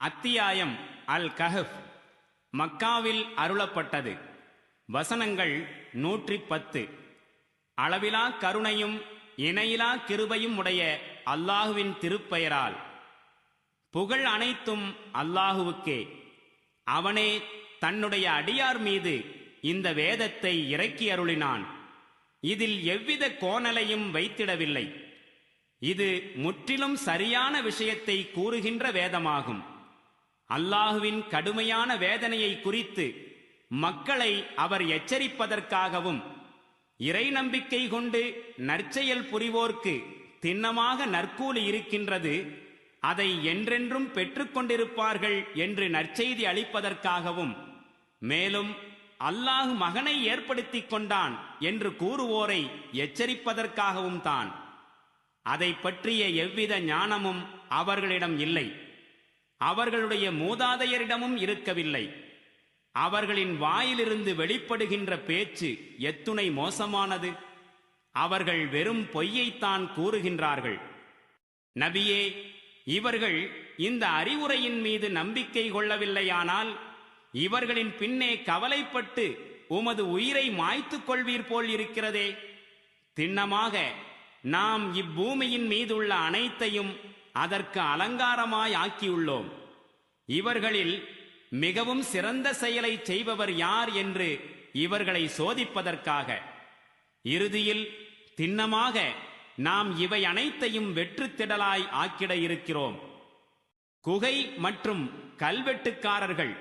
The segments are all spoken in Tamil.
அத்தியாயம் அல் கஹஃப். மக்காவில் அருளப்பட்டது. வசனங்கள் 110. அளவிலா கருணையும் இணையிலா கிருபையும் உடைய அல்லாஹுவின் திருப்பெயரால். புகழ் அனைத்தும் அல்லாஹுவுக்கே. அவனே தன்னுடைய அடியார் மீது இந்த வேதத்தை இறக்கி அருளினான். இதில் எவ்வித கோணலையும் வைத்திடவில்லை. இது முற்றிலும் சரியான விஷயத்தை கூறுகின்ற வேதமாகும். அல்லாஹுவின் கடுமையான வேதனையை குறித்து மக்களை அவர் எச்சரிப்பதற்காகவும், இறை நம்பிக்கை கொண்டு நற்செயல் புரிவோர்க்கு திண்ணமாக நற்கூலி இருக்கின்றது, அதை என்றென்றும் பெற்றுக்கொண்டிருப்பார்கள் என்று நற்செய்தி அளிப்பதற்காகவும், மேலும் அல்லாஹ் மகனை ஏற்படுத்திக் கொண்டான் என்று கூறுவோரை எச்சரிப்பதற்காகவும் தான். அதை பற்றிய எவ்வித ஞானமும் அவர்களிடம் இல்லை, அவர்களுடைய மூதாதையரிடமும் இருக்கவில்லை. அவர்களின் வாயிலிருந்து வெளிப்படுகின்ற பேச்சு எத்துணை மோசமானது! அவர்கள் வெறும் பொய்யைத்தான் கூறுகின்றார்கள். நபியே, இவர்கள் இந்த அறிவுரையின் மீது நம்பிக்கை கொள்ளவில்லையானால் இவர்களின் பின்னே கவலைப்பட்டு உமது உயிரை மாய்த்துக் கொள்வீர் போல் இருக்கிறதே. திண்ணமாக நாம் இப்பூமியின் மீதுள்ள அனைத்தையும் அதற்கு அலங்காரமாய் ஆக்கியுள்ளோம். இவர்களில் மிகவும் சிறந்த செயலை செய்பவர் யார் என்று இவர்களை சோதிப்பதற்காக. இறுதியில் திண்ணமாக நாம் இவை அனைத்தையும் வெற்றுத்திடலாய் ஆக்கிட இருக்கிறோம். குகை மற்றும் கல்வெட்டுக்காரர்கள்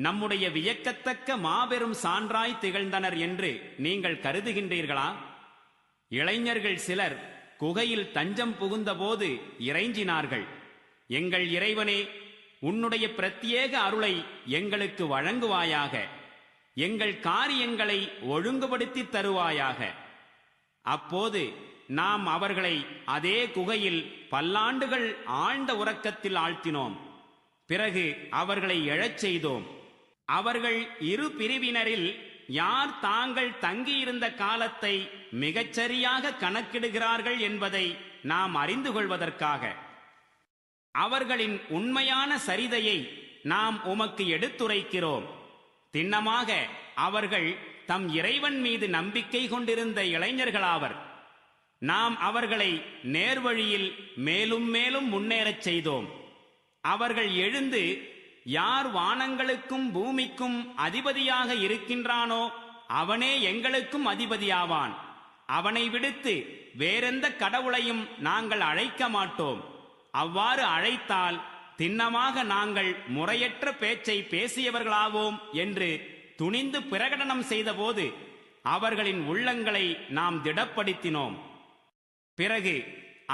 நம்முடைய வியக்கத்தக்க மாபெரும் சான்றாய் திகழ்ந்தனர் என்று நீங்கள் கருதுகின்றீர்களா? இளைஞர்கள் சிலர் குகையில் தஞ்சம் புகுந்தபோது இறைஞ்சினார்கள், எங்கள் இறைவனே, உன்னுடைய பிரத்யேக அருளை எங்களுக்கு வழங்குவாயாக, எங்கள் காரியங்களை ஒழுங்குபடுத்தி தருவாயாக. அப்போது நாம் அவர்களை அதே குகையில் பல்லாண்டுகள் ஆழ்ந்த உறக்கத்தில் ஆழ்த்தினோம். பிறகு அவர்களை எழச் செய்தோம். அவர்கள் இரு பிரிவினரில் யார் தாங்கள் தங்கியிருந்த காலத்தை மிகச்சரியாக கணக்கிடுகிறார்கள் என்பதை நாம் அறிந்து கொள்வதற்காக. அவர்களின் உண்மையான சரிதையை நாம் உமக்கு எடுத்துரைக்கிறோம். திண்ணமாக அவர்கள் தம் இறைவன் மீது நம்பிக்கை கொண்டிருந்த இளைஞர்களாவர். நாம் அவர்களை நேர்வழியில் மேலும் மேலும் முன்னேறச் செய்தோம். அவர்கள் எழுந்து, யார் வானங்களுக்கும் பூமிக்கும் அதிபதியாக இருக்கின்றானோ அவனே எங்களுக்கும் அதிபதியாவான், அவனை விடுத்து வேறெந்த கடவுளையும் நாங்கள் அழைக்க மாட்டோம், அவ்வாறு அழைத்தால் திண்ணமாக நாங்கள் முறையற்ற பேச்சை பேசியவர்களாவோம் என்று துணிந்து பிரகடனம் செய்தபோது அவர்களின் உள்ளங்களை நாம் திடப்படுத்தினோம். பிறகு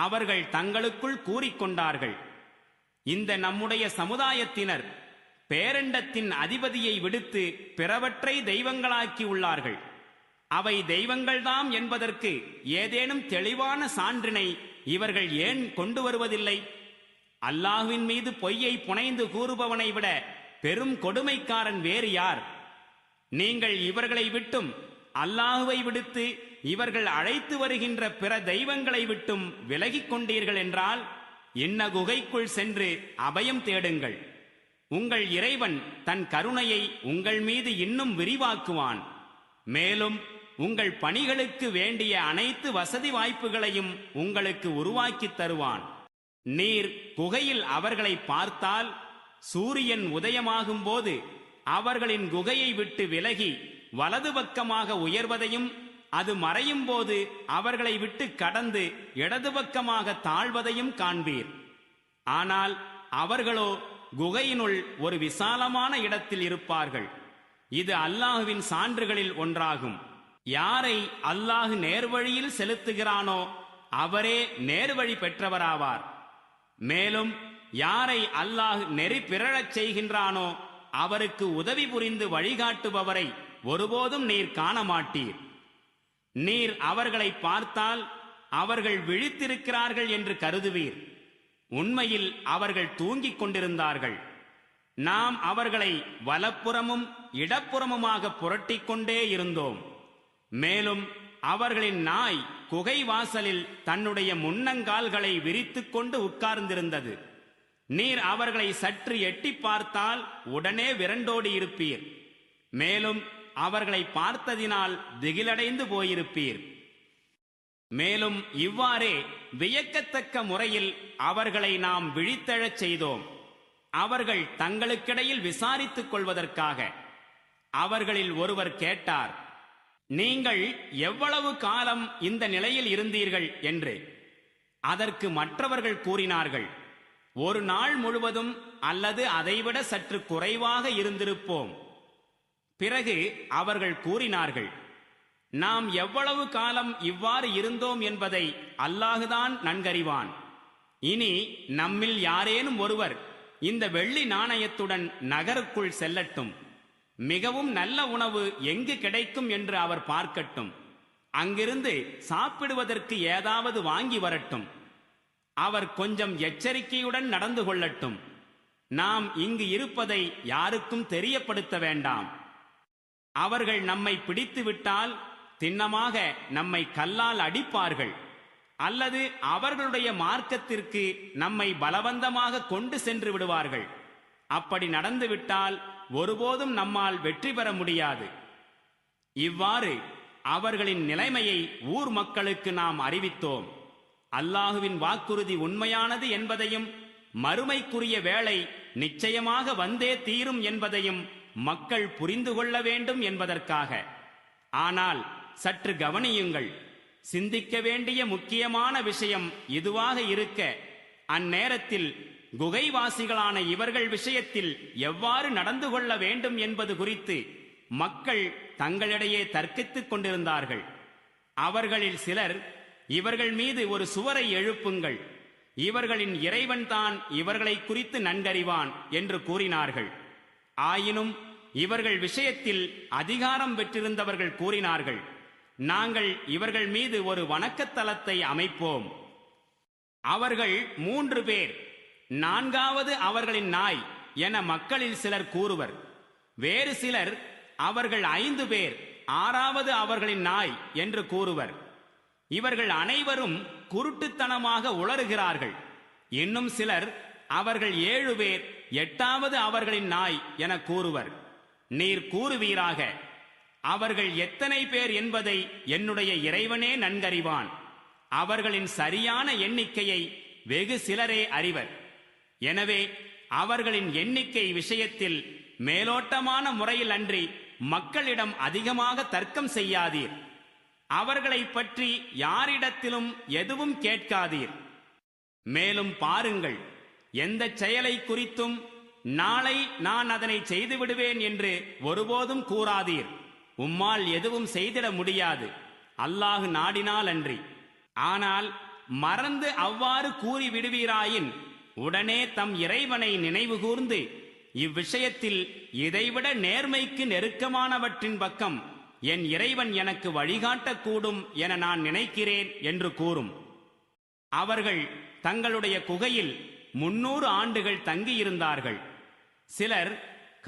அவர்கள் தங்களுக்குள் கூறிக்கொண்டார்கள், இந்த நம்முடைய சமுதாயத்தினர் பேரண்டத்தின் அதிபதியை விடுத்து பிறவற்றை தெய்வங்களாக்கி உள்ளார்கள். அவை தெய்வங்கள்தாம் என்பதற்கு ஏதேனும் தெளிவான சான்றினை இவர்கள் ஏன் கொண்டு வருவதில்லை? அல்லாஹ்வின் மீது பொய்யை புனைந்து கூறுபவனை விட பெரும் கொடுமைக்காரன் வேறு யார்? நீங்கள் இவர்களை விட்டும் அல்லாஹுவை விடுத்து இவர்கள் அழைத்து வருகின்ற பிற தெய்வங்களை விட்டும் விலகிக் கொண்டீர்கள் என்றால் இன்ன குகைக்குள் சென்று அபயம் தேடுங்கள். உங்கள் இறைவன் தன் கருணையை உங்கள் மீது இன்னும் விரிவாக்குவான். மேலும் உங்கள் பணிகளுக்கு வேண்டிய அனைத்து வசதி வாய்ப்புகளையும் உங்களுக்கு உருவாக்கித் தருவான். நீர் குகையில் அவர்களை பார்த்தால், சூரியன் உதயமாகும் போது அவர்களின் குகையை விட்டு விலகி வலது பக்கமாக உயர்வதையும், அது மறையும் போது அவர்களை விட்டு கடந்து இடது பக்கமாக தாழ்வதையும் காண்பீர். ஆனால் அவர்களோ குகையினுள் ஒரு விசாலமான இடத்தில் இருப்பார்கள். இது அல்லாஹுவின் சான்றுகளில் ஒன்றாகும். யாரை அல்லாஹ் நேர்வழியில் செலுத்துகிறானோ அவரே நேர்வழி பெற்றவராவார். மேலும் யாரை அல்லாஹ் நெறி பிறழச் செய்கின்றானோ அவருக்கு உதவி புரிந்து வழிகாட்டுபவரை ஒருபோதும் நீர் காண மாட்டீர். நீர் அவர்களை பார்த்தால் அவர்கள் விழித்திருக்கிறார்கள் என்று கருதுவீர். உண்மையில் அவர்கள் தூங்கிக் கொண்டிருந்தார்கள். நாம் அவர்களை வலப்புறமும் இடப்புறமுமாக புரட்டிக் கொண்டே இருந்தோம். மேலும் அவர்களின் நாய் குகை வாசலில் தன்னுடைய முன்னங்கால்களை விரித்துக் கொண்டு உட்கார்ந்திருந்தது. நீர் அவர்களை சற்று எட்டி பார்த்தால் உடனே விரண்டோடி இருப்பீர். மேலும் அவர்களை பார்த்ததினால் திகிலடைந்து போயிருப்பீர். மேலும் இவ்வாறே வியக்கத்தக்க முறையில் அவர்களை நாம் விழித்தெழச் செய்தோம். அவர்கள் தங்களுக்கிடையில் விசாரித்துக் கொள்வதற்காக. அவர்களில் ஒருவர் கேட்டார், நீங்கள் எவ்வளவு காலம் இந்த நிலையில் இருந்தீர்கள் என்று. அதற்கு மற்றவர்கள் கூறினார்கள், ஒரு நாள் முழுவதும் அல்லது அதைவிட சற்று குறைவாக இருந்திருப்போம். பிறகு அவர்கள் கூறினார்கள், நாம் எவ்வளவு காலம் இவ்வாறு இருந்தோம் என்பதை அல்லாஹுதான் நன்கறிவான். இனி நம்மில் யாரேனும் ஒருவர் இந்த வெள்ளி நாணயத்துடன் நகருக்குள் செல்லட்டும். மிகவும் நல்ல உணவு எங்கு கிடைக்கும் என்று அவர் பார்க்கட்டும். அங்கிருந்து சாப்பிடுவதற்கு ஏதாவது வாங்கி வரட்டும். அவர் கொஞ்சம் எச்சரிக்கையுடன் நடந்து கொள்ளட்டும். நாம் இங்கு இருப்பதை யாருக்கும் தெரியப்படுத்த வேண்டாம். அவர்கள் நம்மை பிடித்துவிட்டால் திண்ணமாக நம்மை கல்லால் அடிப்பார்கள், அல்லது அவர்களுடைய மார்க்கத்திற்கு நம்மை பலவந்தமாக கொண்டு சென்று விடுவார்கள். அப்படி நடந்துவிட்டால் ஒருபோதும் நம்மால் வெற்றி பெற முடியாது. இவ்வாறு அவர்களின் நிலைமையை ஊர் மக்களுக்கு நாம் அறிவித்தோம். அல்லாஹுவின் வாக்குறுதி உண்மையானது என்பதையும் மறுமைக்குரிய வேளை நிச்சயமாக வந்தே தீரும் என்பதையும் மக்கள் புரிந்து கொள்ள வேண்டும் என்பதற்காக. ஆனால் சற்று கவனியுங்கள், சிந்திக்க வேண்டிய முக்கியமான விஷயம் இதுவாக இருக்க, அந்நேரத்தில் குகைவாசிகளான இவர்கள் விஷயத்தில் எவ்வாறு நடந்து கொள்ள வேண்டும் என்பது குறித்து மக்கள் தங்களிடையே தர்க்கித்துக் கொண்டிருந்தார்கள். அவர்களில் சிலர், இவர்கள் மீது ஒரு சுவரை எழுப்புங்கள், இவர்களின் இறைவன் தான் இவர்களை குறித்து நன்கறிவான் என்று கூறினார்கள். ஆயினும் இவர்கள் விஷயத்தில் அதிகாரம் பெற்றிருந்தவர்கள் கூறினார்கள், நாங்கள் இவர்கள் மீது ஒரு வணக்கத்தலத்தை அமைப்போம். அவர்கள் 3 பேர், 4வது அவர்களின் நாய் என மக்களில் சிலர் கூறுவர். வேறு சிலர், அவர்கள் 5 பேர், 6வது அவர்களின் நாய் என்று கூறுவர். இவர்கள் அனைவரும் குருட்டுத்தனமாக உளறுகிறார்கள். இன்னும் சிலர், அவர்கள் 7 பேர், 8வது அவர்களின் நாய் என கூறுவர். நீர் கூறுவீராக, அவர்கள் எத்தனை பேர் என்பதை என்னுடைய இறைவனே நன்கறிவான். அவர்களின் சரியான எண்ணிக்கையை வெகு சிலரே அறிவர். எனவே அவர்களின் எண்ணிக்கை விஷயத்தில் மேலோட்டமான முறையில் அன்றி மக்களிடம் அதிகமாக தர்க்கம் செய்யாதீர். அவர்களை பற்றி யாரிடத்திலும் எதுவும் கேட்காதீர். மேலும் பாருங்கள், எந்த செயலை குறித்தும் நாளை நான் அதனை செய்துவிடுவேன் என்று ஒருபோதும் கூறாதீர். உம்மால் எதுவும் செய்திட முடியாது, அல்லாஹு நாடினால் அன்றி. ஆனால் மறந்து அவ்வாறு கூறி விடுவீராயின் உடனே தம் இறைவனை நினைவு கூர்ந்து, இவ்விஷயத்தில் இதைவிட நேர்மைக்கு நெருக்கமானவற்றின் பக்கம் என் இறைவன் எனக்கு வழிகாட்டக்கூடும் என நான் நினைக்கிறேன் என்று கூறும். அவர்கள் தங்களுடைய குகையில் 300 ஆண்டுகள் தங்கியிருந்தார்கள். சிலர்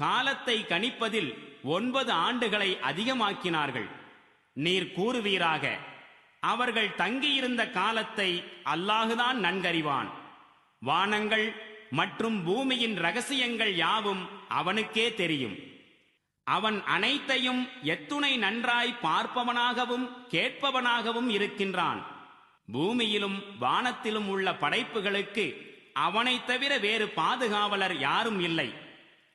காலத்தை கணிப்பதில் 9 ஆண்டுகளை அதிகமாக்கினார்கள். நீர் கூறுவீராக, அவர்கள் தங்கியிருந்த காலத்தை அல்லாஹுதான் நன்கறிவான். வானங்கள் மற்றும் பூமியின் ரகசியங்கள் யாவும் அவனுக்கே தெரியும். அவன் அனைத்தையும் எத்துணை நன்றாய் பார்ப்பவனாகவும் கேட்பவனாகவும் இருக்கின்றான். பூமியிலும் வானத்திலும் உள்ள படைப்புகளுக்கு அவனை தவிர வேறு பாதுகாவலர் யாரும் இல்லை.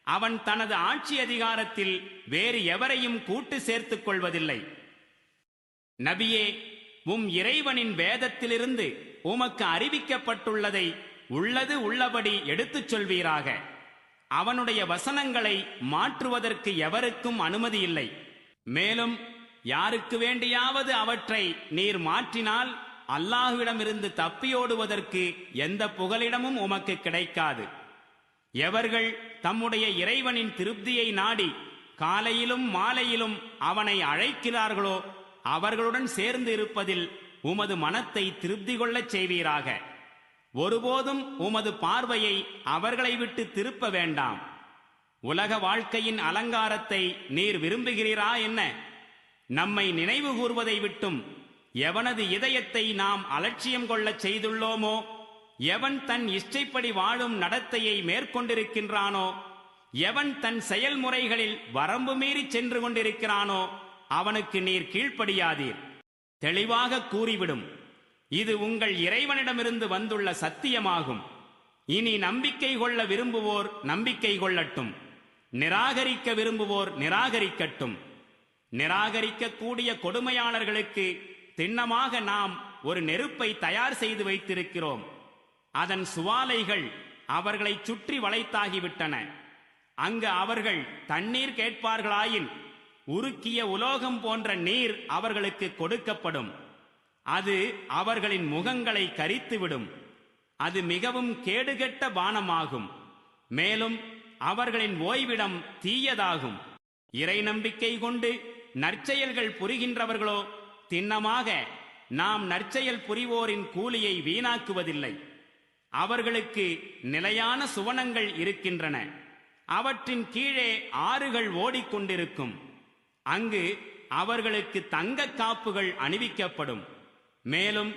அவன் தனது ஆட்சி அதிகாரத்தில் வேறு எவரையும் கூட்டு சேர்த்துக் கொள்வதில்லை. நபியே, உம் இறைவனின் வேதத்திலிருந்து உமக்கு அறிவிக்கப்பட்டுள்ளதை உள்ளது உள்ளபடி எடுத்துச் சொல்வீராக. அவனுடைய வசனங்களை மாற்றுவதற்கு எவருக்கும் அனுமதி இல்லை. மேலும் யாருக்கு வேண்டியாவது அவற்றை நீர் மாற்றினால் அல்லாஹ்விடமிருந்து தப்பியோடுவதற்கு எந்த புகலிடமும் உமக்கு கிடைக்காது. எவர்கள் தம்முடைய இறைவனின் திருப்தியை நாடி காலையிலும் மாலையிலும் அவனை அழைக்கிறார்களோ அவர்களுடன் சேர்ந்து இருப்பதில் உமது மனத்தை திருப்தி கொள்ளச் செய்வீராக. ஒருபோதும் உமது பார்வையை அவர்களை விட்டு திருப்ப வேண்டாம். உலக வாழ்க்கையின் அலங்காரத்தை நீர் விரும்புகிறீரா என்ன? நம்மை நினைவு கூர்வதை விட்டும் எவனது இதயத்தை நாம் அலட்சியம் கொள்ளச் செய்துள்ளோமோ எவன் தன் இஷ்டைப்படி வாழும் நடத்தையை மேற்கொண்டிருக்கின்றானோ, எவன் தன் செயல்முறைகளில் வரம்பு மீறி சென்று கொண்டிருக்கிறானோ அவனுக்கு நீர் கீழ்ப்படியாதீர். தெளிவாக கூறிவிடும், இது உங்கள் இறைவனிடமிருந்து வந்துள்ள சத்தியமாகும். இனி நம்பிக்கை கொள்ள விரும்புவோர் நம்பிக்கை கொள்ளட்டும், நிராகரிக்க விரும்புவோர் நிராகரிக்கட்டும். நிராகரிக்கக்கூடிய கொடுமையாளர்களுக்கு திண்ணமாக நாம் ஒரு நெருப்பை தயார் செய்து வைத்திருக்கிறோம். அதன் சுவாலைகள் அவர்களை சுற்றி வளைத்தாகிவிட்டன. அங்கு அவர்கள் தண்ணீர் கேட்பார்களாயின் உருக்கிய உலோகம் போன்ற நீர் அவர்களுக்கு கொடுக்கப்படும். அது அவர்களின் முகங்களை கரித்துவிடும். அது மிகவும் கேடுகெட்ட பானமாகும். மேலும் அவர்களின் ஓய்விடம் தீயதாகும். இறை நம்பிக்கை கொண்டு நற்செயல்கள் புரிகின்றவர்களோ திண்ணமாக நாம் நற்செயல் புரிவோரின் கூலியை வீணாக்குவதில்லை. அவர்களுக்கு நிலையான சுவனங்கள் இருக்கின்றன. அவற்றின் கீழே ஆறுகள் ஓடிக்கொண்டிருக்கும். அங்கு அவர்களுக்கு தங்க காப்புகள் அணிவிக்கப்படும். மேலும்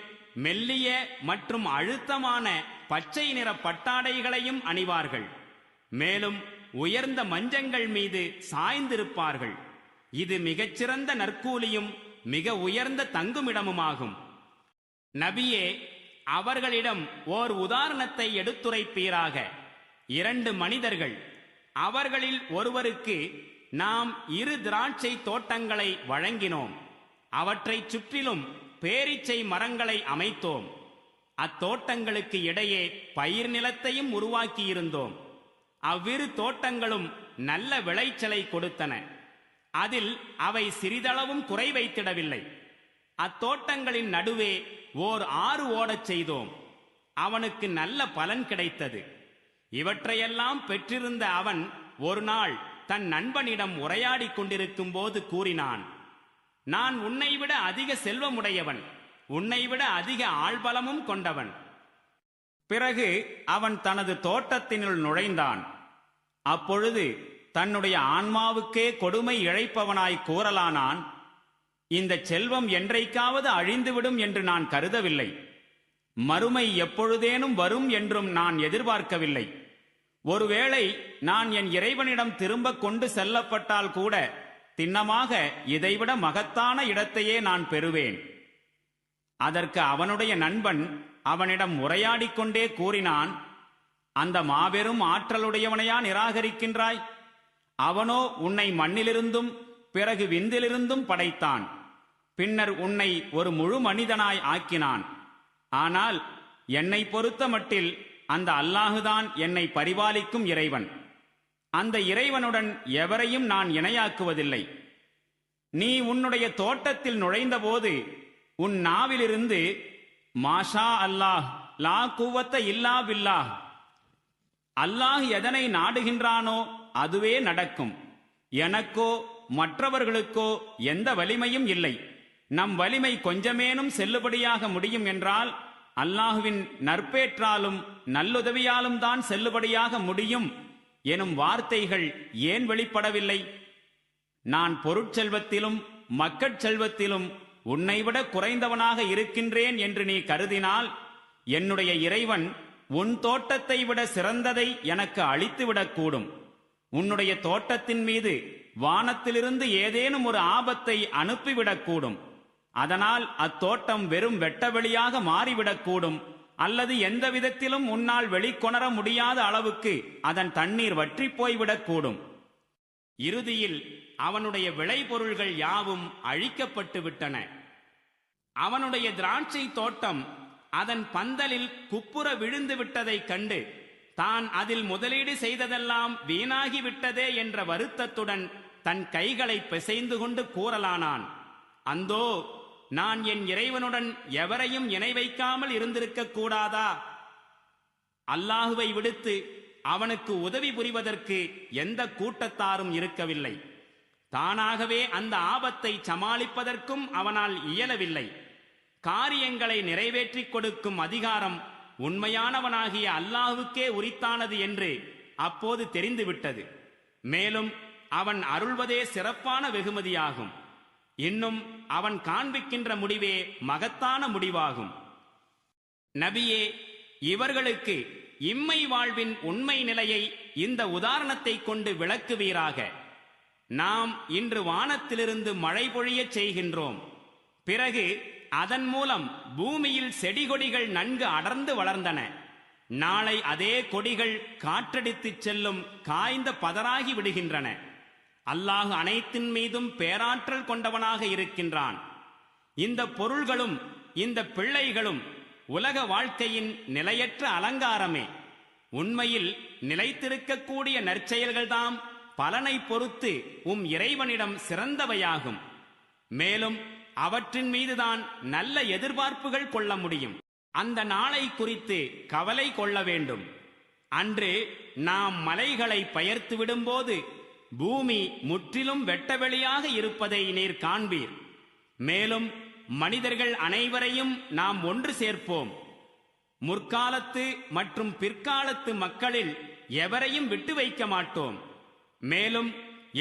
மெல்லிய மற்றும் அழுத்தமான பச்சை நிற பட்டாடைகளையும் அணிவார்கள். மேலும் உயர்ந்த மஞ்சங்கள் மீது சாய்ந்திருப்பார்கள். இது மிகச்சிறந்த நற்கூலியும் மிக உயர்ந்த தங்குமிடமுமாகும். நபியே, அவர்களிடம் ஓர் உதாரணத்தை எடுத்துரைப்பீராக. 2 மனிதர்கள், அவர்களில் ஒருவருக்கு நாம் 2 திராட்சை தோட்டங்களை வழங்கினோம். அவற்றைச் சுற்றிலும் பேரீச்சை மரங்களை அமைத்தோம். அத்தோட்டங்களுக்கு இடையே பயிர் நிலத்தையும் உருவாக்கியிருந்தோம். அவ்விரு தோட்டங்களும் நல்ல விளைச்சலை கொடுத்தன. அதில் அவை சிறிதளவும் குறை வைத்திடவில்லை. அத்தோட்டங்களின் நடுவே ஓர் ஆறு ஓடச் செய்தோம். அவனுக்கு நல்ல பலன் கிடைத்தது. இவற்றையெல்லாம் பெற்றிருந்த அவன் ஒரு நாள் தன் நண்பனிடம் உரையாடிக் கொண்டிருக்கும் போது கூறினான், நான் உன்னைவிட அதிக செல்வமுடையவன், உன்னைவிட அதிக ஆள்பலமும் கொண்டவன். பிறகு அவன் தனது தோட்டத்தினுள் நுழைந்தான். அப்பொழுது தன்னுடைய ஆன்மாவுக்கே கொடுமை இழைப்பவனாய் கூறலானான், இந்த செல்வம் என்றைக்காவது அழிந்துவிடும் என்று நான் கருதவில்லை. மறுமை எப்பொழுதேனும் வரும் என்றும் நான் எதிர்பார்க்கவில்லை. ஒருவேளை நான் என் இறைவனிடம் திரும்ப கொண்டு செல்லப்பட்டால் கூட திண்ணமாக இதைவிட மகத்தான இடத்தையே நான் பெறுவேன். அதற்கு அவனுடைய நண்பன் அவனிடம் உரையாடிக் கொண்டே கூறினான், அந்த மாபெரும் ஆற்றலுடையவனையா நிராகரிக்கின்றாய்? அவனோ உன்னை மண்ணிலிருந்தும் பிறகு விந்திலிருந்தும் படைத்தான். பின்னர் உன்னை ஒரு முழு மனிதனாய் ஆக்கினான். ஆனால் என்னை பொறுத்த மட்டில் அந்த அல்லாஹுதான் என்னை பரிபாலிக்கும் இறைவன். அந்த இறைவனுடன் எவரையும் நான் இணையாக்குவதில்லை. நீ உன்னுடைய தோட்டத்தில் நுழைந்தபோது உன் நாவிலிருந்து மாஷா அல்லாஹ் லா குவத்த இல்லா பில்லாஹ், அல்லாஹ் எதனை நாடுகின்றானோ அதுவே நடக்கும், எனக்கோ மற்றவர்களுக்கோ எந்த வலிமையும் இல்லை, நம் வலிமை கொஞ்சமேனும் செல்லுபடியாக முடியும் என்றால் அல்லாஹுவின் நற்பேற்றாலும் நல்லுதவியாலும் தான் செல்லுபடியாக முடியும் எனும் வார்த்தைகள் ஏன் வெளிப்படவில்லை? நான் பொருட்செல்வத்திலும் மக்கட் செல்வத்திலும் உன்னைவிட குறைந்தவனாக இருக்கின்றேன் என்று நீ கருதினால் என்னுடைய இறைவன் உன் தோட்டத்தை விட சிறந்ததை எனக்கு அளித்துவிடக்கூடும். உன்னுடைய தோட்டத்தின் மீது வானத்திலிருந்து ஏதேனும் ஒரு ஆபத்தை அனுப்பிவிடக்கூடும். அதனால் அத்தோட்டம் வெறும் வெட்டவெளியாக மாறிவிடக்கூடும். அல்லது எந்த விதத்திலும் உன்னால் வெளிக்கொணர முடியாத அளவுக்கு அதன் தண்ணீர் வற்றி போய்விடக்கூடும். இறுதியில் அவனுடைய விளைபொருள்கள் யாவும் அழிக்கப்பட்டு விட்டன. அவனுடைய திராட்சை தோட்டம் அதன் பந்தலில் குப்புற விழுந்து விட்டதைக் கண்டு தான் அதில் முதலீடு செய்ததெல்லாம் வீணாகிவிட்டதே என்ற வருத்தத்துடன் தன் கைகளை பிசைந்து கொண்டு கூறலானான், அந்தோ நான் என் இறைவனுடன் எவரையும் இணை வைக்காமல் இருந்திருக்க கூடாதா? அல்லாஹுவை விடுத்து அவனுக்கு உதவி புரிவதற்கு எந்த கூட்டத்தாரும் இருக்கவில்லை. தானாகவே அந்த ஆபத்தை சமாளிப்பதற்கும் அவனால் இயலவில்லை. காரியங்களை நிறைவேற்றிக் கொடுக்கும் அதிகாரம் உண்மையானவனாகிய அல்லாஹுக்கே உரித்தானது என்று அப்போது தெரிந்துவிட்டது. மேலும் அவன் அருள்வதே சிறப்பான வெகுமதியாகும். இன்னும் அவன் காண்பிக்கின்ற முடிவே மகத்தான முடிவாகும். நபியே, இவர்களுக்கு இம்மை வாழ்வின் உண்மை நிலையை இந்த உதாரணத்தை கொண்டு விளக்குவீராக. நாம் இன்று வானத்திலிருந்து மழை பொழியச் செய்கின்றோம். பிறகு அதன் மூலம் பூமியில் செடிகொடிகள் நன்கு அடர்ந்து வளர்ந்தன. நாளை அதே கொடிகள் காற்றடித்துச் செல்லும் காய்ந்த பதராகி விடுகின்றன. அல்லாஹ் அனைத்தின் மீதும் பேராற்றல் கொண்டவனாக இருக்கின்றான். இந்த பொருள்களும் இந்த பிள்ளைகளும் உலக வாழ்க்கையின் நிலையற்ற அலங்காரமே. உண்மையில் நிலைத்திருக்கக்கூடிய நற்செயல்கள்தாம் பலனை பொறுத்து இறைவனிடம் சிறந்தவையாகும். மேலும் அவற்றின் மீதுதான் நல்ல எதிர்பார்ப்புகள் கொள்ள முடியும். அந்த நாளை குறித்து கவலை கொள்ள வேண்டும். அன்று நாம் மலைகளை பெயர்த்து விடும்போது பூமி முற்றிலும் வெட்டவெளியாக இருப்பதை நீர் காண்பீர். மேலும் மனிதர்கள் அனைவரையும் நாம் ஒன்று சேர்ப்போம். முற்காலத்து மற்றும் பிற்காலத்து மக்களில் எவரையும் விட்டு வைக்க மாட்டோம். மேலும்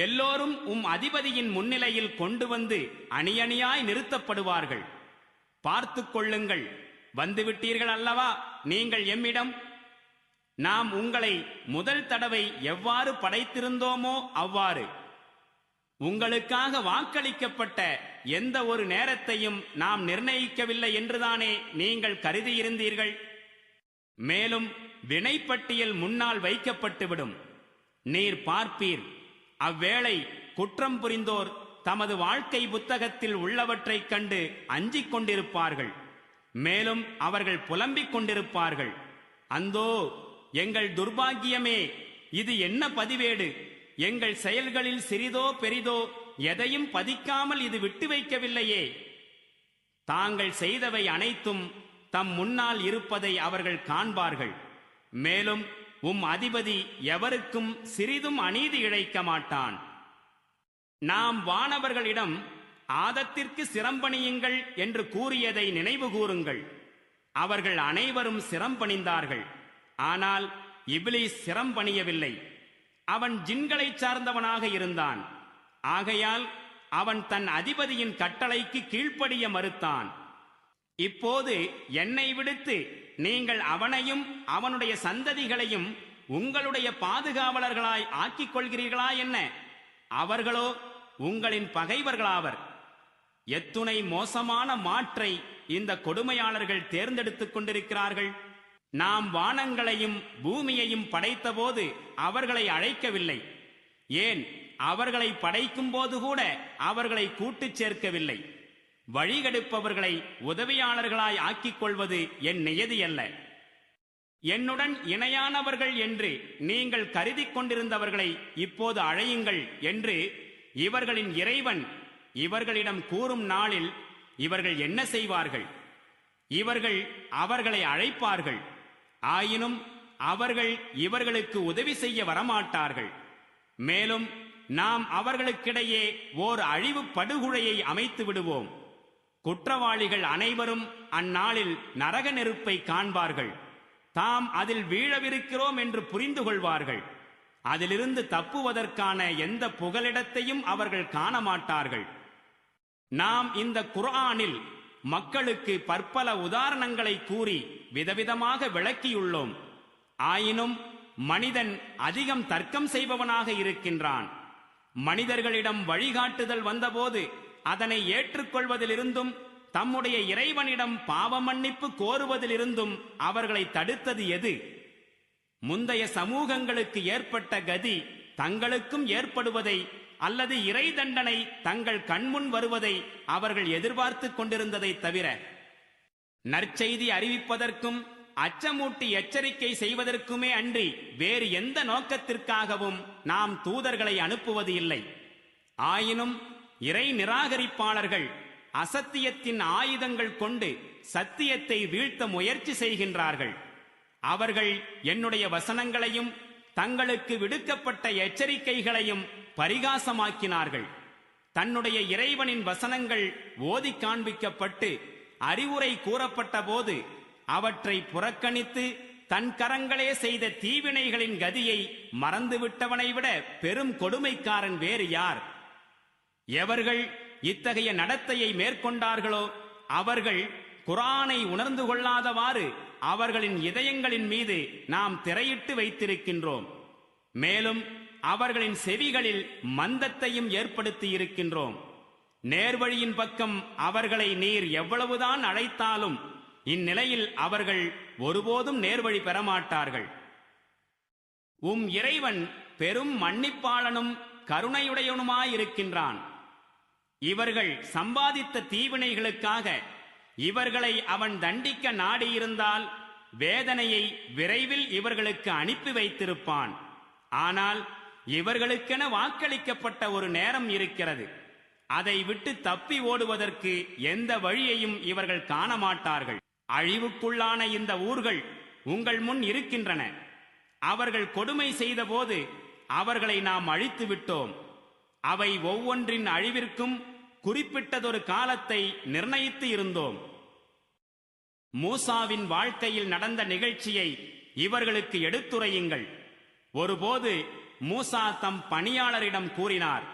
எல்லோரும் அதிபதியின் முன்னிலையில் கொண்டு வந்து அணியணியாய் நிறுத்தப்படுவார்கள். பார்த்து கொள்ளுங்கள், வந்துவிட்டீர்கள் அல்லவா நீங்கள் எம்மிடம். நாம் உங்களை முதல் தடவை எவ்வாறு படைத்திருந்தோமோ அவ்வாறு. உங்களுக்காக வாக்களிக்கப்பட்ட எந்த ஒரு நேரத்தையும் நாம் நிர்ணயிக்கவில்லை என்றுதானே நீங்கள் கருதியிருந்தீர்கள். மேலும் வினைப்பட்டியல் முன்னால் வைக்கப்பட்டுவிடும். நீர் பார்ப்பீர், அவ்வேளை குற்றம் புரிந்தோர் தமது வாழ்க்கை புத்தகத்தில் உள்ளவற்றைக் கண்டு அஞ்சிக் கொண்டிருப்பார்கள். மேலும் அவர்கள் புலம்பிக் கொண்டிருப்பார்கள், அந்தோ எங்கள் துர்பாக்கியமே, இது என்ன பதிவேடு! எங்கள் செயல்களில் சிறிதோ பெரிதோ எதையும் பதிக்காமல் இது விட்டு வைக்கவில்லையே. தாங்கள் செய்தவை அனைத்தும் தம் முன்னால் இருப்பதை அவர்கள் காண்பார்கள். மேலும் அதிபதி எவருக்கும் சிறிதும் அநீதி இழைக்க மாட்டான். நாம் வானவர்களிடம் ஆதத்திற்கு சிரம்பணியுங்கள் என்று கூறியதை நினைவு கூறுங்கள். அவர்கள் அனைவரும் சிரம்பணிந்தார்கள். ஆனால் இப்லீஸ் சிரம்பணியவில்லை. அவன் ஜின்களைச் சார்ந்தவனாக இருந்தான். ஆகையால் அவன் தன் அதிபதியின் கட்டளைக்கு கீழ்ப்படிய மறுத்தான். இப்போது என்னை விடுத்து நீங்கள் அவனையும் அவனுடைய சந்ததிகளையும் உங்களுடைய பாதுகாவலர்களாய் ஆக்கிக் கொள்கிறீர்களா என்ன? அவர்களோ உங்களின் பகைவர்களாவர். எத்துணை மோசமான மாற்றை இந்த கொடுமையாளர்கள் தேர்ந்தெடுத்துக் கொண்டிருக்கிறார்கள். நாம் வானங்களையும் பூமியையும் படைத்தபோது அவர்களை அழைக்கவில்லை. ஏன், அவர்களை படைக்கும் போது கூட அவர்களை கூட்டுச் சேர்க்கவில்லை. வழிகெடுப்பவர்களை உதவியாளர்களாய் ஆக்கிக் கொள்வது என் நியதியல்ல. என்னுடன் இணையானவர்கள் என்று நீங்கள் கருதி கொண்டிருந்தவர்களை இப்போது அழையுங்கள் என்று இவர்களின் இறைவன் இவர்களிடம் கூறும் நாளில் இவர்கள் என்ன செய்வார்கள்? இவர்கள் அவர்களை அழைப்பார்கள். ஆயினும் அவர்கள் இவர்களுக்கு உதவி செய்ய வரமாட்டார்கள். மேலும் நாம் அவர்களுக்கிடையே ஓர் அழிவு படுகொலையை அமைத்து விடுவோம். குற்றவாளிகள் அனைவரும் அந்நாளில் நரக நெருப்பை காண்பார்கள். தாம் அதில் வீழவிருக்கிறோம் என்று புரிந்து கொள்வார்கள். அதிலிருந்து தப்புவதற்கான எந்த புகலிடத்தையும் அவர்கள் காண மாட்டார்கள். நாம் இந்த குர்ஆனில் மக்களுக்கு பற்பல உதாரணங்களை கூறி விதவிதமாக விளக்கியுள்ளோம். ஆயினும் மனிதன் அதிகம் தர்க்கம் செய்பவனாக இருக்கின்றான். மனிதர்களிடம் வழிகாட்டுதல் வந்தபோது அதனை ஏற்றுக்கொள்வதிலிருந்தும் தம்முடைய இறைவனிடம் பாவ மன்னிப்பு கோருவதிலிருந்தும் அவர்களை தடுத்தது எது? முந்தைய சமூகங்களுக்கு ஏற்பட்ட கதி தங்களுக்கும் ஏற்படுவதை அல்லது இறை தண்டனை தங்கள் கண்முன் வருவதை அவர்கள் எதிர்பார்த்து கொண்டிருந்ததை தவிர நற்செய்தி அறிவிப்பதற்கும் அச்சமூட்டி எச்சரிக்கை செய்வதற்குமே அன்றி வேறு எந்த நோக்கத்திற்காகவும் நாம் தூதர்களை அனுப்புவது இல்லை. ஆயினும் இறை நிராகரிப்பாளர்கள் அசத்தியத்தின் ஆயுதங்கள் கொண்டு சத்தியத்தை வீழ்த்த முயற்சி செய்கின்றார்கள். அவர்கள் என்னுடைய வசனங்களையும் தங்களுக்கு விடுக்கப்பட்ட எச்சரிக்கைகளையும் பரிகாசமாக்கினார்கள். தன்னுடைய இறைவனின் வசனங்கள் ஓதி காண்பிக்கப்பட்டு அறிவுரை கூறப்பட்ட போது அவற்றை புறக்கணித்து தன் கரங்களே செய்த தீவினைகளின் கதியை மறந்துவிட்டவனை விட பெரும் கொடுமைக்காரன் வேறு யார்? எவர்கள் இத்தகைய நடத்தையை மேற்கொண்டார்களோ அவர்கள் குர்ஆனை உணர்ந்து கொள்ளாதவாறு அவர்களின் இதயங்களின் மீது நாம் திரையிட்டு வைத்திருக்கின்றோம். மேலும் அவர்களின் செவிகளில் மந்தத்தையும் ஏற்படுத்தி இருக்கின்றோம். நேர்வழியின் பக்கம் அவர்களை நீர் எவ்வளவுதான் அழைத்தாலும் இந்நிலையில் அவர்கள் ஒருபோதும் நேர்வழி பெறமாட்டார்கள். இறைவன் பெரும் மன்னிப்பாளனும் கருணையுடையவனுமாயிருக்கின்றான். இவர்கள் சம்பாதித்த தீவினைகளுக்காக இவர்களை அவன் தண்டிக்க நாடியிருந்தால் வேதனையை விரைவில் இவர்களுக்கு அனுப்பி வைத்திருப்பான். ஆனால் இவர்களுக்கென வாக்களிக்கப்பட்ட ஒரு நேரம் இருக்கிறது. அதை விட்டு தப்பி ஓடுவதற்கு எந்த வழியையும் இவர்கள் காண மாட்டார்கள். அழிவுக்குள்ளான இந்த ஊர்கள் உங்கள் முன் இருக்கின்றன. அவர்கள் கொடுமை செய்தபோது அவர்களை நாம் அழித்து விட்டோம். அவை ஒவ்வொன்றின் அழிவிற்கும் குறிப்பிட்டதொரு காலத்தை நிர்ணயித்து இருந்தோம். மூசாவின் வாழ்க்கையில் நடந்த நிகழ்ச்சியை இவர்களுக்கு எடுத்துரையுங்கள். ஒருபோது மூசா தம் பணியாளரிடம் கூறினார்,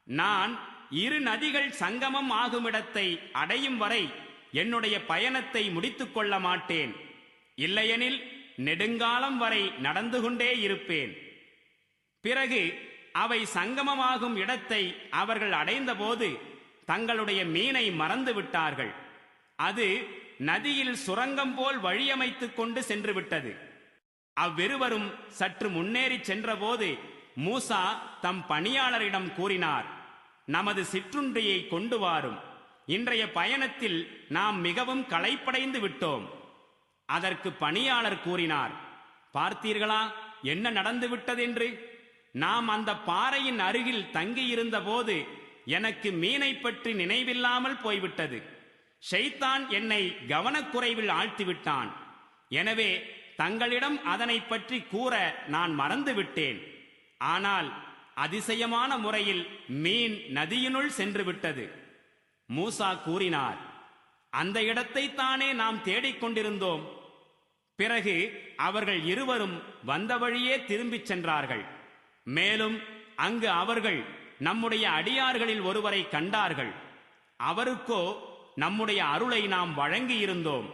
நான் 2 நதிகள் சங்கமம் ஆகுமிடத்தை அடையும் வரை என்னுடைய பயணத்தை முடித்துக் கொள்ள மாட்டேன். இல்லையெனில் நெடுங்காலம் வரை நடந்து கொண்டே இருப்பேன். பிறகு அவை சங்கமமாகும் இடத்தை அவர்கள் அடைந்தபோது தங்களுடைய மீனை மறந்து விட்டார்கள். அது நதியில் சுரங்கம் போல் வழியமைத்துக் கொண்டு சென்று விட்டது. அவ்விருவரும் சற்று முன்னேறி சென்றபோது மூசா தம் பணியாளரிடம் கூறினார், நமது சிற்றுண்டியை கொண்டு வாரும். இன்றைய பயணத்தில் நாம் மிகவும் களைப்படைந்து விட்டோம். அதற்கு பணியாளர் கூறினார், பார்த்தீர்களா என்ன நடந்து விட்டதென்று? நாம் அந்த பாறையின் அருகில் தங்கியிருந்த போது எனக்கு மீனை பற்றி நினைவில்லாமல் போய்விட்டது. ஷைத்தான் என்னை கவனக்குறைவில் ஆழ்த்திவிட்டான். எனவே தங்களிடம் அதனை பற்றி கூற நான் மறந்துவிட்டேன். ஆனால் அதிசயமான முறையில் மீன் நதியினுள் சென்று விட்டது. மூசா கூறினார், அந்த இடத்தை தானே நாம் தேடிக்கொண்டிருந்தோம். பிறகு அவர்கள் இருவரும் வந்த வழியே திரும்பிச் சென்றார்கள். மேலும் அங்கு அவர்கள் நம்முடைய அடியார்களில் ஒருவரை கண்டார்கள். அவருக்கோ நம்முடைய அருளை நாம் வழங்கியிருந்தோம்.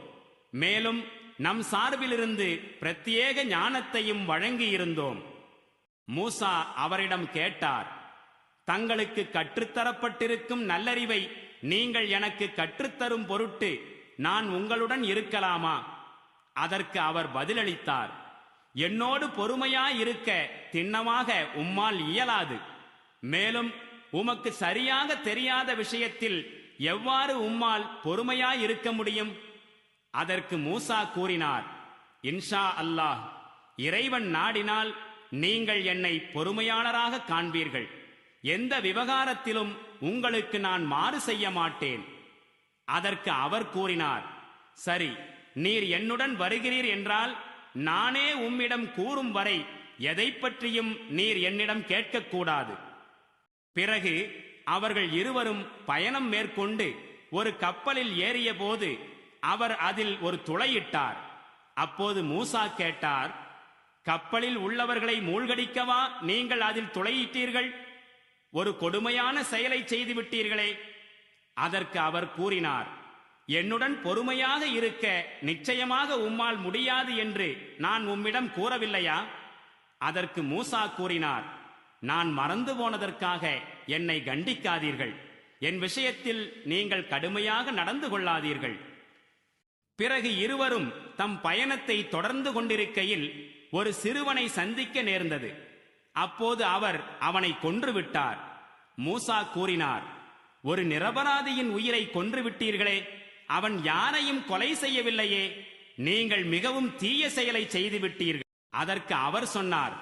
மேலும் நம் சார்பிலிருந்து பிரத்யேக ஞானத்தையும் வழங்கியிருந்தோம். மூசா அவரிடம் கேட்டார், தங்களுக்கு கற்றுத்தரப்பட்டிருக்கும் நல்லறிவை நீங்கள் எனக்கு கற்றுத்தரும் பொருட்டு நான் உங்களுடன் இருக்கலாமா? அதற்கு அவர் பதிலளித்தார், என்னோடு பொறுமையாயிருக்க திண்ணமாக உம்மால் இயலாது. மேலும் உமக்கு சரியாக தெரியாத விஷயத்தில் எவ்வாறு உம்மால் பொறுமையாயிருக்க முடியும்? அதற்கு மூசா கூறினார், இன்ஷா அல்லாஹ், இறைவன் நாடினால் நீங்கள் என்னை பொறுமையாளராக காண்பீர்கள். எந்த விவகாரத்திலும் உங்களுக்கு நான் மாறு செய்ய மாட்டேன். அதற்கு அவர் கூறினார், சரி, நீர் என்னுடன் வருகிறீர் என்றால் நானே உம்மிடம் கூறும் வரை எதை பற்றியும் நீர் என்னிடம் கேட்கக்கூடாது. பிறகு அவர்கள் இருவரும் பயணம் மேற்கொண்டு ஒரு கப்பலில் ஏறிய போது அவர் அதில் ஒரு துளையிட்டார். அப்போது மூசா கேட்டார், கப்பலில் உள்ளவர்களை மூழ்கடிக்கவா நீங்கள் அதில் துளையிட்டீர்கள்? ஒரு கொடுமையான செயலை செய்து விட்டீர்களே. அதற்கு அவர் கூறினார், என்னுடன் பொறுமையாக இருக்க நிச்சயமாக உம்மால் முடியாது என்று நான் உம்மிடம் கூறவில்லையா? அதற்கு மூசா கூறினார், நான் மறந்து போனதற்காக என்னை கண்டிக்காதீர்கள். என் விஷயத்தில் நீங்கள் கடுமையாக நடந்து கொள்ளாதீர்கள். பிறகு இருவரும் தம் பயணத்தை தொடர்ந்து கொண்டிருக்கையில் ஒரு சிறுவனை சந்திக்க நேர்ந்தது. அப்போது அவர் அவனை கொன்றுவிட்டார். மூசா கூறினார், ஒரு நிரபராதியின் உயிரை கொன்றுவிட்டீர்களே, அவன் யாரையும் கொலை செய்யவில்லையே, நீங்கள் மிகவும் தீய செயலை செய்துவிட்டீர்கள். அதற்கு அவர் சொன்னார்,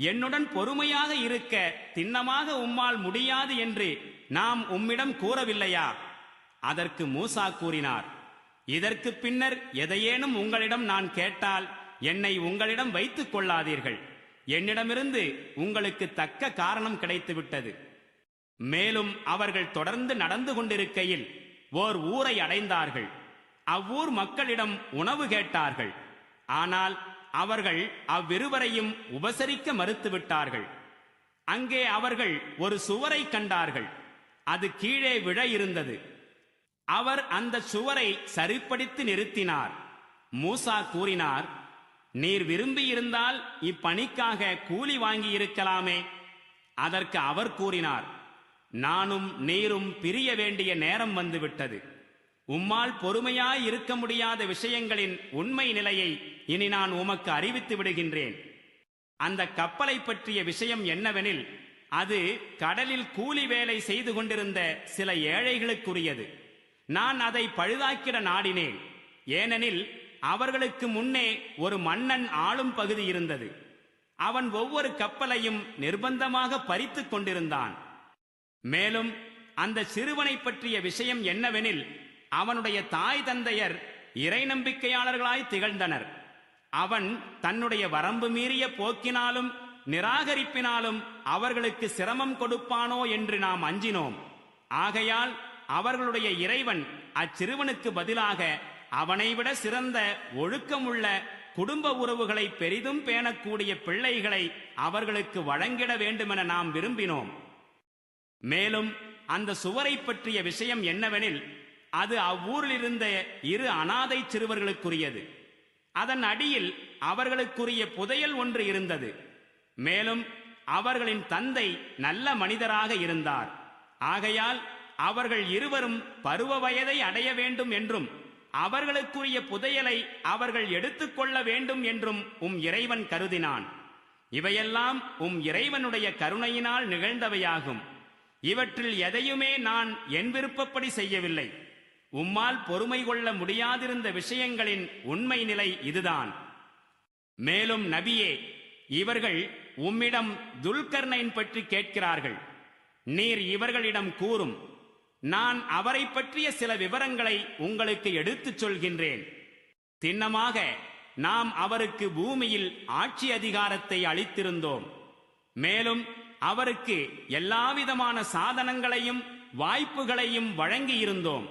என்னுடன் பொறுமையாக இருக்க திண்ணமாக உம்மால் முடியாது என்று நாம் உம்மிடம் கூறவில்லையா? அதற்கு மூசா கூறினார், இதற்கு பின்னர் எதையேனும் உங்களிடம் நான் கேட்டால் என்னை உங்களிடம் வைத்துக் கொள்ளாதீர்கள். என்னிடமிருந்து உங்களுக்கு தக்க காரணம் கிடைத்துவிட்டது. மேலும் அவர்கள் தொடர்ந்து நடந்து கொண்டிருக்கையில் ஓர் ஊரை அடைந்தார்கள். அவ்வூர் மக்களிடம் உணவு கேட்டார்கள். ஆனால் அவர்கள் அவ்விருவரையும் உபசரிக்க மறுத்துவிட்டார்கள். அங்கே அவர்கள் ஒரு சுவரை கண்டார்கள். அது கீழே விழ இருந்தது. அவர் அந்த சுவரை சரிப்படுத்தி நிறுத்தினார். மூசா கூறினார், நீர் விரும்பியிருந்தால் இப்பணிக்காக கூலி வாங்கியிருக்கலாமே. அதற்கு அவர் கூறினார், நானும் நீரும் பிரிய வேண்டிய நேரம் வந்துவிட்டது. உம்மால் பொறுமையாய் இருக்க முடியாத விஷயங்களின் உண்மை நிலையை இனி நான் உமக்கு அறிவித்து விடுகின்றேன். அந்த கப்பலை பற்றிய விஷயம் என்னவெனில், அது கடலில் கூலி வேலை செய்து கொண்டிருந்த சில ஏழைகளுக்குரியது. நான் அதை பழுதாக்கிட நாடினேன். ஏனெனில் அவர்களுக்கு முன்னே ஒரு மன்னன் ஆளும் பகுதி இருந்தது. அவன் ஒவ்வொரு கப்பலையும் நிர்பந்தமாக பறித்துக் கொண்டிருந்தான். மேலும் அந்த சிறுவனை பற்றிய விஷயம் என்னவெனில், அவனுடைய தாய் தந்தையர் இறை நம்பிக்கையாளர்களாய் திகழ்ந்தனர். அவன் தன்னுடைய வரம்பு மீறிய போக்கினாலும் நிராகரிப்பினாலும் அவர்களுக்கு சிரமம் கொடுப்பானோ என்று நாம் அஞ்சினோம். ஆகையால் அவர்களுடைய இறைவன் அச்சிறுவனுக்கு பதிலாக அவனைவிட சிறந்த ஒழுக்கமுள்ள குடும்ப உறவுகளை பெரிதும் பேணக்கூடிய பிள்ளைகளை அவர்களுக்கு வழங்கிட வேண்டுமென நாம் விரும்பினோம். மேலும் அந்த சுவரை பற்றிய விஷயம் என்னவெனில், அது அவ்வூரில் இருந்த 2 அனாதை சிறுவர்களுக்குரியது. அதன் அடியில் அவர்களுக்குரிய புதையல் ஒன்று இருந்தது. மேலும் அவர்களின் தந்தை நல்ல மனிதராக இருந்தார். ஆகையால் அவர்கள் இருவரும் பருவ வயதை அடைய வேண்டும் என்றும் அவர்களுக்குரிய புதையலை அவர்கள் எடுத்துக்கொள்ள வேண்டும் என்றும் இறைவன் கருதினான். இவையெல்லாம் இறைவனுடைய கருணையினால் நிகழ்ந்தவையாகும். இவற்றில் எதையுமே நான் என் விருப்பப்படி செய்யவில்லை. உம்மால் பொறுமை கொள்ள முடியாதிருந்த விஷயங்களின் உண்மை நிலை இதுதான். மேலும் நபியே, இவர்கள் உம்மிடம் துல்கர்னைன் பற்றி கேட்கிறார்கள். நீர் இவர்களிடம் கூறும், நான் அவரை பற்றிய சில விவரங்களை உங்களுக்கு எடுத்துச் சொல்கின்றேன். திண்ணமாக நாம் அவருக்கு பூமியில் ஆட்சி அதிகாரத்தை அளித்திருந்தோம். மேலும் அவருக்கு எல்லாவிதமான சாதனங்களையும் வாய்ப்புகளையும் வழங்கியிருந்தோம்.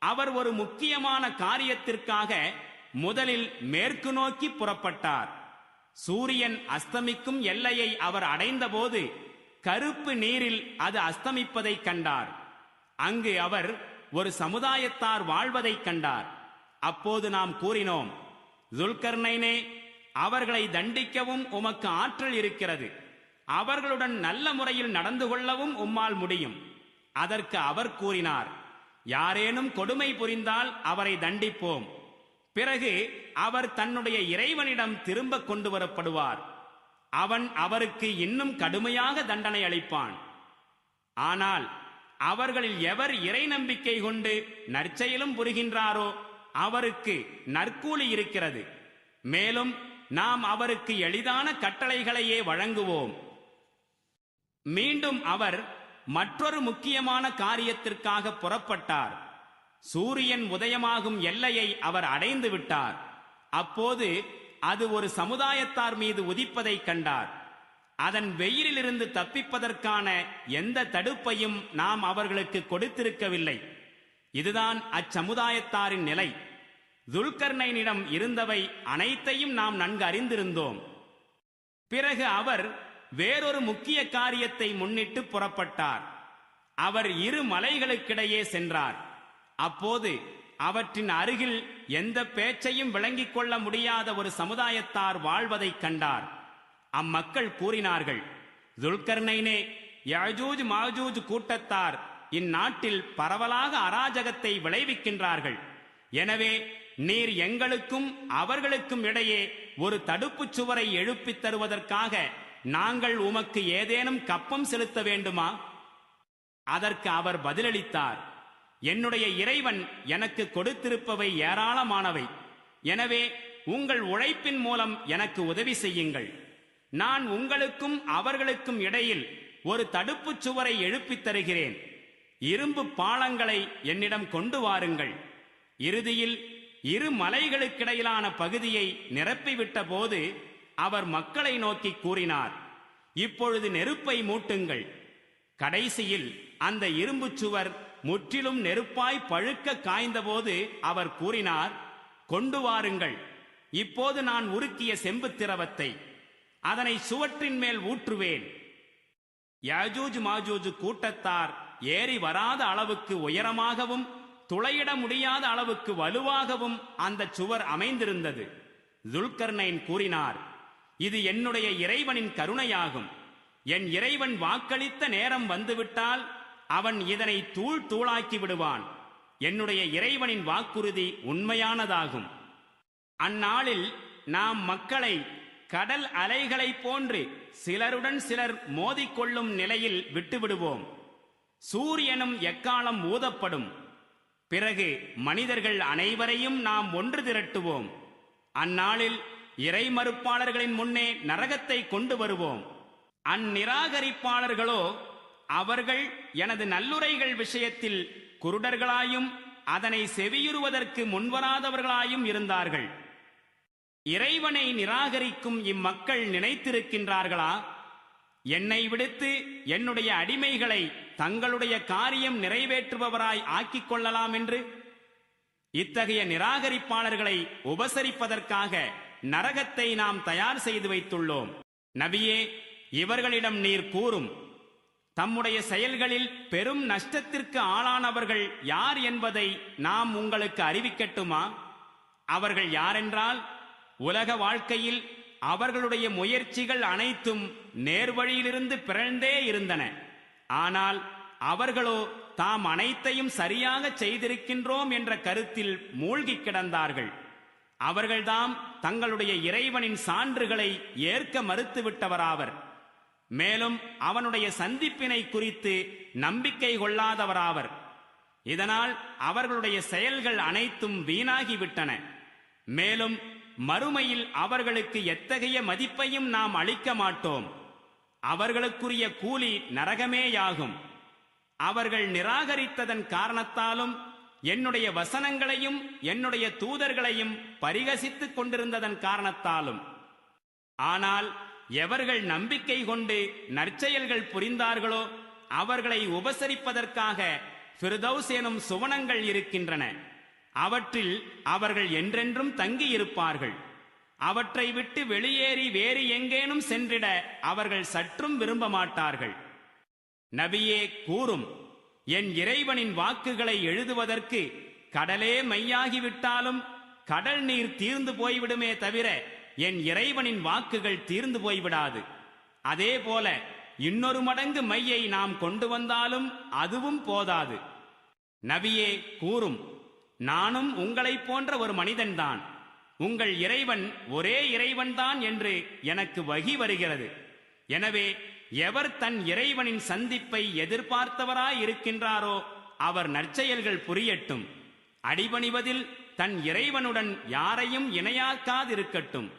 அவர் ஒரு முக்கியமான காரியத்திற்காக முதலில் மேற்கு நோக்கி புறப்பட்டார். சூரியன் அஸ்தமிக்கும் எல்லையை அவர் அடைந்தபோது கருப்பு நீரில் அது அஸ்தமிப்பதைக் கண்டார். அங்கு அவர் ஒரு சமுதாயத்தார் வாழ்வதைக் கண்டார். அப்போது நாம் கூறினோம், துல்கர்னைனே, அவர்களை தண்டிக்கவும் உமக்கு ஆற்றல் இருக்கிறது. அவர்களுடன் நல்ல முறையில் நடந்து கொள்ளவும் உம்மால் முடியும். அதற்கு அவர் கூறினார், யாரேனும் கொடுமை புரிந்தால் அவரை தண்டிப்போம். பிறகு அவர் தன்னுடைய இறைவனிடம் திரும்ப கொண்டு வரப்படுவார். அவன் அவருக்கு இன்னும் கடுமையாக தண்டனை அளிப்பான். ஆனால் அவர்களில் எவர் இறை நம்பிக்கை கொண்டு நற்செயலும் புரிகின்றாரோ அவருக்கு நற்கூலி இருக்கிறது. மேலும் நாம் அவருக்கு எளிதான கட்டளைகளையே வழங்குவோம். மீண்டும் அவர் மற்றொரு முக்கியமான காரியத்திற்காக புறப்பட்டார். சூரியன் உதயமாகும் எல்லையை அவர் அடைந்து விட்டார். அப்போது அது ஒரு சமுதாயத்தார் மீது உதிப்பதை கண்டார். அதன் வெயிலிலிருந்து தப்பிப்பதற்கான எந்த தடுப்பையும் நாம் அவர்களுக்கு கொடுத்திருக்கவில்லை. இதுதான் அச்சமுதாயத்தாரின் நிலை. துல்கர்னைனிடம் இருந்தவை அனைத்தையும் நாம் நன்கு அறிந்திருந்தோம். பிறகு அவர் வேறொரு முக்கிய காரியத்தை முன்னிட்டு புறப்பட்டார். அவர் 2 மலைகளுக்கிடையே சென்றார். அப்போது அவற்றின் அருகில் எந்த பேச்சையும் விளங்கிக் கொள்ள முடியாத ஒரு சமுதாயத்தார் வாழ்வதைக் கண்டார். அம்மக்கள் கூறினார்கள், துல்கர்னைனே, யஜூஜ் மாஜூஜ் கூட்டத்தார் இந்நாட்டில் பரவலாக அராஜகத்தை விளைவிக்கின்றார்கள். எனவே நீர் எங்களுக்கும் அவர்களுக்கும் இடையே ஒரு தடுப்புச் சுவரை எழுப்பித் தருவதற்காக நாங்கள் உமக்கு ஏதேனும் கப்பம் செலுத்த வேண்டுமா? அதற்கு அவர் பதிலளித்தார், என்னுடைய இறைவன் எனக்கு கொடுத்திருப்பவை ஏராளமானவை. எனவே உங்கள் உழைப்பின் மூலம் எனக்கு உதவி செய்யுங்கள். நான் உங்களுக்கும் அவர்களுக்கும் இடையில் ஒரு தடுப்புச் சுவரை எழுப்பித் தருகிறேன். இரும்பு பாலங்களை என்னிடம் கொண்டு வாருங்கள். இறுதியில் 2 மலைகளுக்கிடையிலான பகுதியை நிரப்பிவிட்ட போது அவர் மக்களை நோக்கி கூறினார், இப்பொழுது நெருப்பை மூட்டுங்கள். கடைசியில் அந்த இரும்புச் சுவர் முற்றிலும் நெருப்பாய் பழுக்க காய்ந்தபோது அவர் கூறினார், கொண்டு வாருங்கள். இப்போது நான் உருக்கிய செம்பு திரவத்தை அதனை சுவற்றின் மேல் ஊற்றுவேன். யஜூஜ் மாஜூஜ் கூட்டத்தார் ஏறி வராத அளவுக்கு உயரமாகவும் துளையிட முடியாத அளவுக்கு வலுவாகவும் அந்த சுவர் அமைந்திருந்தது. துல்கர்னைன் கூறினார், இது என்னுடைய இறைவனின் கருணையாகும். என் இறைவன் வாக்களித்த நேரம் வந்துவிட்டால் அவன் இதனை தூள் தூளாக்கி விடுவான். என்னுடைய இறைவனின் வாக்குறுதி உண்மையானதாகும். அந்நாளில் நாம் மக்களை கடல் அலைகளைப் போன்று சிலருடன் சிலர் மோதிக்கொள்ளும் நிலையில் விட்டுவிடுவோம். சூரியனும் எக்காலம் ஊதப்படும். பிறகு மனிதர்கள் அனைவரையும் நாம் ஒன்று திரட்டுவோம். அந்நாளில் இறை மறுப்பாளர்களின் முன்னே நரகத்தை கொண்டு வருவோம். அந்நிராகரிப்பாளர்களோ அவர்கள் எனது நல்லுரைகள் விஷயத்தில் குருடர்களாயும் அதனை செவியுறுவதற்கு முன்வராதவர்களாயும் இருந்தார்கள். இறைவனை நிராகரிக்கும் இம்மக்கள் நினைத்திருக்கின்றார்களா, என்னை விடுத்து என்னுடைய அடிமைகளை தங்களுடைய காரியம் நிறைவேற்றுபவராய் ஆக்கிக் கொள்ளலாம் என்று? இத்தகைய நிராகரிப்பாளர்களை உபசரிப்பதற்காக நரகத்தை நாம் தயார் செய்து வைத்துள்ளோம். நபியே, இவர்களிடம் நீர் கூறும், தம்முடைய செயல்களில் பெரும் நஷ்டத்திற்கு ஆளானவர்கள் யார் என்பதை நாம் உங்களுக்கு அறிவிக்கட்டுமா? அவர்கள் யாரென்றால், உலக வாழ்க்கையில் அவர்களுடைய முயற்சிகள் அனைத்தும் நேர்வழியிலிருந்து பிறழ்ந்தே இருந்தன. ஆனால் அவர்களோ தாம் அனைத்தையும் சரியாக செய்திருக்கின்றோம் என்ற கருத்தில் மூழ்கி கிடந்தார்கள். அவர்கள்தாம் தங்களுடைய இறைவனின் சான்றுகளை ஏற்க மறுத்துவிட்டவராவர். மேலும் அவனுடைய சந்திப்பினை குறித்து நம்பிக்கை கொள்ளாதவராவர். இதனால் அவர்களுடைய செயல்கள் அனைத்தும் வீணாகிவிட்டன. மேலும் மறுமையில் அவர்களுக்கு எத்தகைய மதிப்பையும் நாம் அளிக்க மாட்டோம். அவர்களுக்குரிய கூலி நரகமேயாகும். அவர்கள் நிராகரித்ததன் காரணத்தாலும் என்னுடைய வசனங்களையும் என்னுடைய தூதர்களையும் பரிகசித்துக் கொண்டிருந்ததன் காரணத்தாலும். ஆனால் எவர்கள் நம்பிக்கை கொண்டு நற்செயல்கள் புரிந்தார்களோ அவர்களை உபசரிப்பதற்காக ஃபிர்தௌஸ் எனும் சுவனங்கள் இருக்கின்றன. அவற்றில் அவர்கள் என்றென்றும் தங்கியிருப்பார்கள். அவற்றை விட்டு வெளியேறி வேறு எங்கேனும் சென்றிட அவர்கள் சற்றும் விரும்ப மாட்டார்கள். நபியே கூறும், என் இறைவனின் வாக்குகளை எழுதுவதற்கு கடலே மையாகிவிட்டாலும் கடல் நீர் தீர்ந்து போய்விடுமே தவிர என் இறைவனின் வாக்குகள் தீர்ந்து போய்விடாது. அதே போல இன்னொரு மடங்கு மையை நாம் கொண்டு வந்தாலும் அதுவும் போதாது. நபியே கூறும், நானும் உங்களைப் போன்ற ஒரு மனிதன்தான். உங்கள் இறைவன் ஒரே இறைவன்தான் என்று எனக்கு வகி வருகிறது. எனவே எவர் தன் இறைவனின் சந்திப்பை எதிர்பார்த்தவராய் இருக்கின்றாரோ அவர் நற்செயல்கள் புரியட்டும். அடிபணிவதில் தன் இறைவனுடன் யாரையும் இணையாக்காதிருக்கட்டும்.